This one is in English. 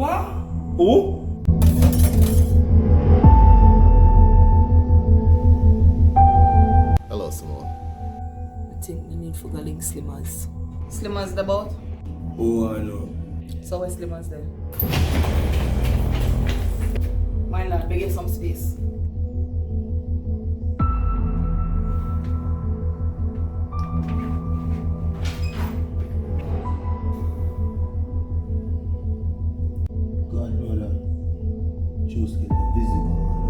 What? Who? Hello, Simone. I think the need for going Slimmers. Slimmers the boat? Oh, I know. So where's Slimmers then? My lad, we get some space. God, brother. Just get a visit.